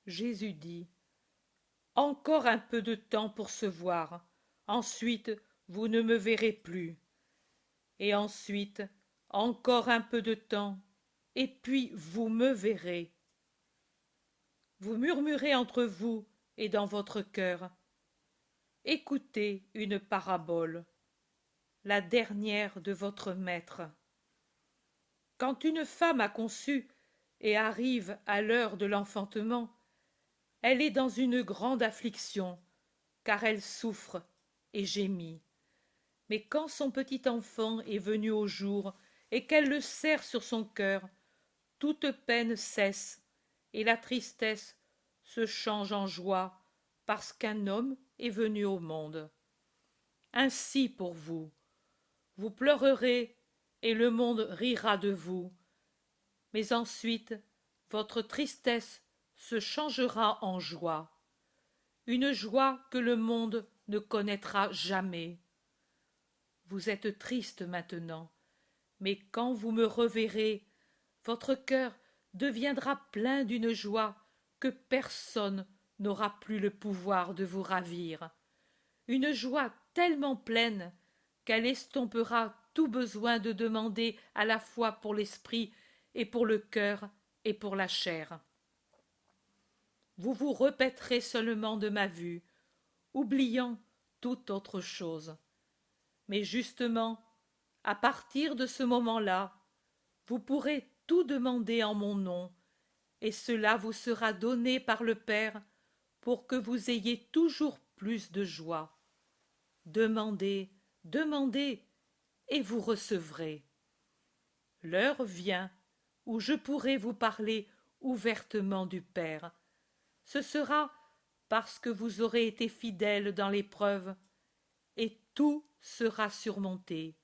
Jésus dit: Encore un peu de temps pour se voir, ensuite vous ne me verrez plus. Et ensuite, encore un peu de temps, et puis vous me verrez. Vous murmurez entre vous et dans votre cœur. Écoutez une parabole, la dernière de votre maître. Quand une femme a conçu et arrive à l'heure de l'enfantement, elle est dans une grande affliction, car elle souffre et gémit. Mais quand son petit enfant est venu au jour et qu'elle le serre sur son cœur, toute peine cesse et la tristesse se change en joie parce qu'un homme est venu au monde. Ainsi pour vous, vous pleurerez et le monde rira de vous, mais ensuite votre tristesse se changera en joie, une joie que le monde ne connaîtra jamais. Vous êtes triste maintenant, mais quand vous me reverrez, votre cœur deviendra plein d'une joie que personne n'aura plus le pouvoir de vous ravir, une joie tellement pleine qu'elle estompera tout besoin de demander à la fois pour l'esprit et pour le cœur et pour la chair. Vous vous repaîtrez seulement de ma vue, oubliant toute autre chose. Mais justement, à partir de ce moment-là, vous pourrez tout demander en mon nom, et cela vous sera donné par le Père pour que vous ayez toujours plus de joie. Demandez, demandez, et vous recevrez. L'heure vient où je pourrai vous parler ouvertement du Père. Ce sera parce que vous aurez été fidèles dans l'épreuve, et tout sera surmonté.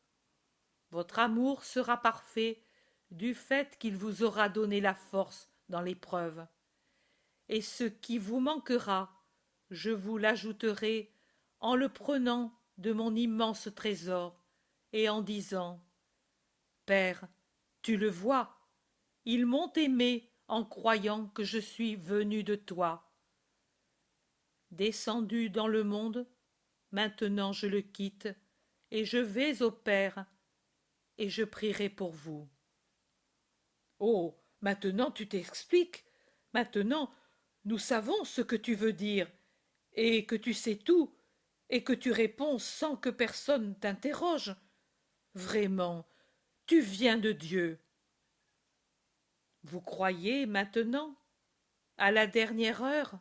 Votre amour sera parfait du fait qu'il vous aura donné la force dans l'épreuve. Et ce qui vous manquera, je vous l'ajouterai en le prenant de mon immense trésor et en disant: Père, tu le vois, ils m'ont aimé en croyant que je suis venu de toi. Descendu dans le monde, maintenant je le quitte, et je vais au Père, et je prierai pour vous. Oh, maintenant tu t'expliques. Maintenant, nous savons ce que tu veux dire, et que tu sais tout, et que tu réponds sans que personne t'interroge. Vraiment, tu viens de Dieu. Vous croyez maintenant, à la dernière heure?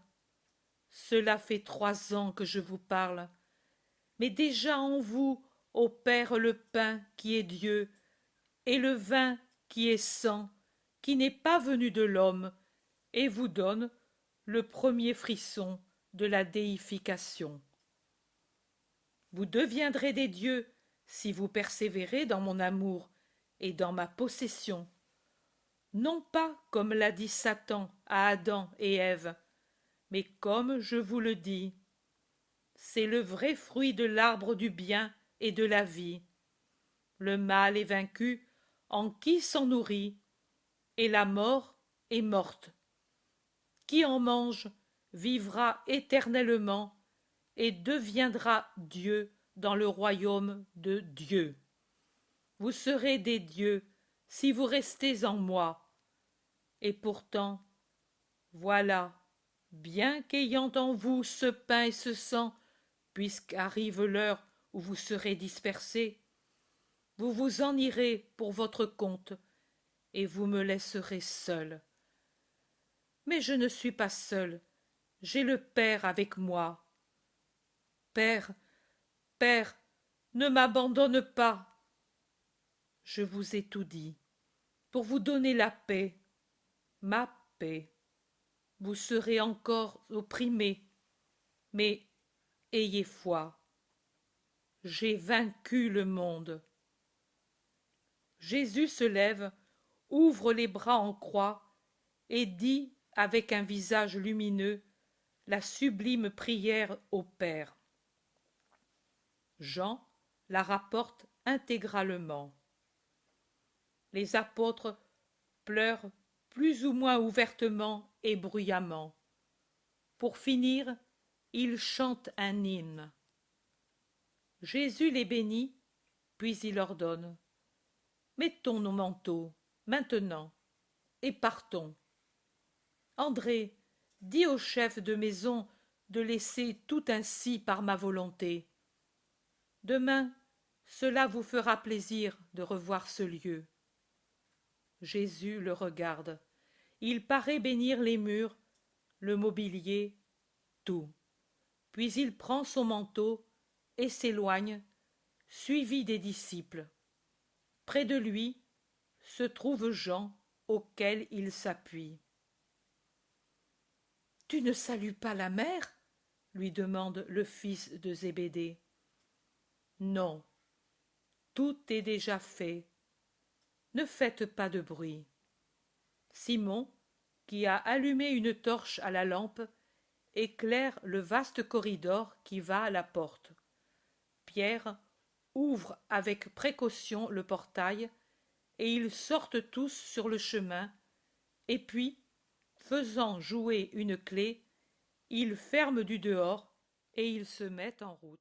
Cela fait 3 ans que je vous parle, mais déjà en vous opère le pain qui est Dieu, et le vin qui est sang, qui n'est pas venu de l'homme, et vous donne le premier frisson de la déification. Vous deviendrez des dieux si vous persévérez dans mon amour et dans ma possession, non pas comme l'a dit Satan à Adam et Ève, mais comme je vous le dis. C'est le vrai fruit de l'arbre du bien et de la vie. Le mal est vaincu en qui s'en nourrit, et la mort est morte. Qui en mange vivra éternellement et deviendra Dieu dans le royaume de Dieu. Vous serez des dieux si vous restez en moi. Et pourtant, voilà, bien qu'ayant en vous ce pain et ce sang, puisqu'arrive l'heure où vous serez dispersés, vous vous en irez pour votre compte, et vous me laisserez seul. Mais je ne suis pas seul, j'ai le Père avec moi. Père, Père, ne m'abandonne pas. Je vous ai tout dit, pour vous donner la paix, ma paix. Vous serez encore opprimés, mais ayez foi. J'ai vaincu le monde. Jésus se lève, ouvre les bras en croix, et dit avec un visage lumineux la sublime prière au Père. Jean la rapporte intégralement. Les apôtres pleurent plus ou moins ouvertement et bruyamment. Pour finir, ils chantent un hymne. Jésus les bénit, puis il ordonne: mettons nos manteaux, maintenant, et partons. André, dis au chef de maison de laisser tout ainsi par ma volonté. Demain, cela vous fera plaisir de revoir ce lieu. Jésus le regarde. Il paraît bénir les murs, le mobilier, tout. Puis il prend son manteau et s'éloigne, suivi des disciples. Près de lui se trouve Jean, auquel il s'appuie. « Tu ne salues pas la mère ?» lui demande le fils de Zébédée. « Non, tout est déjà fait. Ne faites pas de bruit. » Simon, qui a allumé une torche à la lampe, éclaire le vaste corridor qui va à la porte. Pierre ouvre avec précaution le portail, et ils sortent tous sur le chemin, et puis, faisant jouer une clef, ils ferment du dehors et ils se mettent en route.